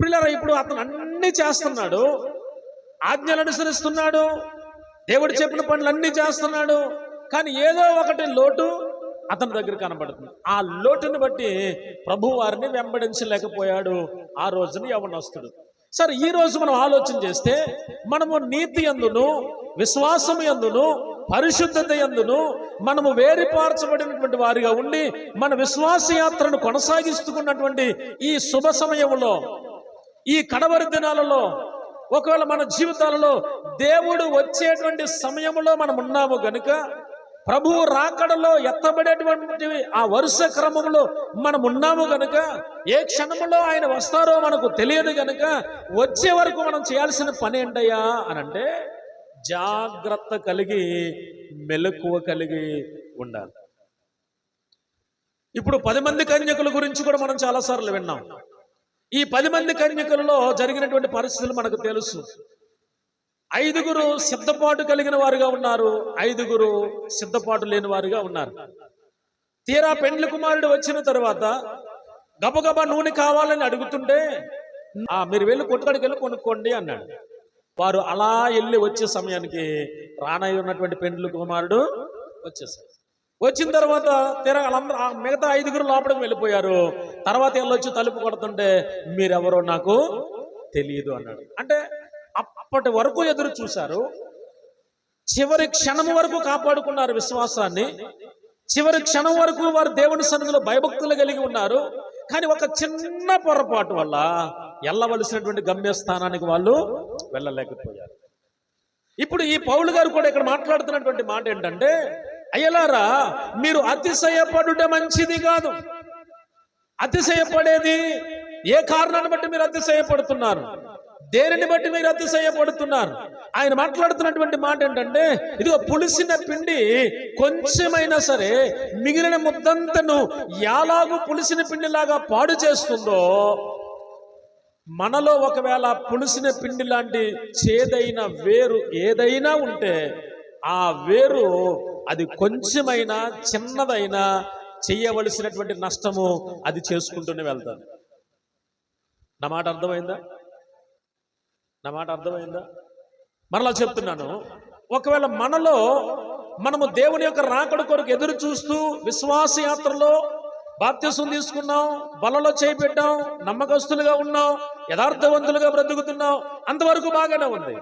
పిల్లరా ఇప్పుడు అతను అన్ని చేస్తున్నాడు, ఆజ్ఞలు అనుసరిస్తున్నాడు, దేవుడు చెప్పిన పనులన్నీ చేస్తున్నాడు, కానీ ఏదో ఒకటి లోటు అతని దగ్గర కనబడుతుంది. ఆ లోటుని బట్టి ప్రభు వారిని వెంబడించలేకపోయాడు ఆ రోజున యవనస్తుడు. సరే, ఈ రోజు మనం ఆలోచన చేస్తే మనము నీతి యందును, విశ్వాసం యందును, పరిశుద్ధత యందును మనము వేరుపార్చబడినటువంటి వారిగా ఉండి మన విశ్వాస యాత్రను కొనసాగిస్తున్నటువంటి ఈ శుభ సమయంలో, ఈ కడవరి దినాలలో, ఒకవేళ మన జీవితాలలో దేవుడు వచ్చేటువంటి సమయంలో మనం ఉన్నాము గనుక, ప్రభువు రాకడలో ఎత్తబడేటువంటి ఆ వరుస క్రమంలో మనం ఉన్నాము గనుక, ఏ క్షణంలో ఆయన వస్తారో మనకు తెలియదు గనుక, వచ్చే వరకు మనం చేయాల్సిన పని ఏంటయ్యా అని అంటే జాగ్రత్త కలిగి, మెలకువ కలిగి ఉండాలి. ఇప్పుడు 10 మంది కన్యకుల గురించి కూడా మనం చాలాసార్లు విన్నాం. ఈ 10 మంది కన్యకులలో జరిగినటువంటి పరిస్థితులు మనకు తెలుసు. 5 సిద్ధపాటు కలిగిన వారుగా ఉన్నారు, 5 సిద్ధపాటు లేని వారుగా ఉన్నారు. తీరా పెండ్లి కుమారుడు వచ్చిన తర్వాత గబగబా నూనె కావాలని అడుగుతుంటే, మీరు వెళ్ళి కొట్టుకాడికి వెళ్ళి కొనుక్కోండి అన్నాడు. వారు అలా వెళ్ళి వచ్చే సమయానికి రానై ఉన్నటువంటి పెండ్లి కుమారుడు వచ్చేసారు. వచ్చిన తర్వాత తీరా వాళ్ళందరూ మిగతా 5 లోపలికి వెళ్ళిపోయారు. తర్వాత వెళ్ళొచ్చి తలుపు కొడుతుంటే, మీరెవరో నాకు తెలియదు అన్నాడు. అంటే అప్పటి వరకు ఎదురు చూశారు, చివరి క్షణం వరకు కాపాడుకున్నారు విశ్వాసాన్ని, చివరి క్షణం వరకు వారు దేవుని సన్నిధిలో భయభక్తులు కలిగి ఉన్నారు. కానీ ఒక చిన్న పొరపాటు వల్ల వెళ్ళవలసినటువంటి గమ్యస్థానానికి వాళ్ళు వెళ్ళలేకపోయారు. ఇప్పుడు ఈ పౌలు గారు కూడా ఇక్కడ మాట్లాడుతున్నటువంటి మాట ఏంటంటే, అయ్యలారా, మీరు అతిశయపడుట మంచిది కాదు. అతిశయపడేది ఏ కారణాన్ని బట్టి మీరు అతిశయపడుతున్నారు? దేనిని బట్టి మీరు అతిశయపడుతున్నారు? ఆయన మాట్లాడుతున్నటువంటి మాట ఏంటంటే, ఇదిగో పులిసిన పిండి కొంచెమైనా సరే మిగిలిన ముద్దంతను ఎలాగూ పులిసిన పిండిలాగా పాడు చేస్తుందో, మనలో ఒకవేళ పులిసిన పిండి లాంటి చేదైన వేరు ఏదైనా ఉంటే, ఆ వేరు అది కొంచెమైనా చిన్నదైనా చెయ్యవలసినటువంటి నష్టము అది చేసుకుంటూనే వెళ్తాను. నా మాట అర్థమైందా? మరలా చెప్తున్నాను, ఒకవేళ మనము దేవుని యొక్క రాకడ కొరకు ఎదురు చూస్తూ విశ్వాస యాత్రలో బాప్తిసం తీసుకున్నాం, బలలో చేపెట్టాం, నమ్మకస్తులుగా ఉన్నాం, యథార్థవంతులుగా బ్రతుకుతున్నాం, అంతవరకు బాగానే ఉంది.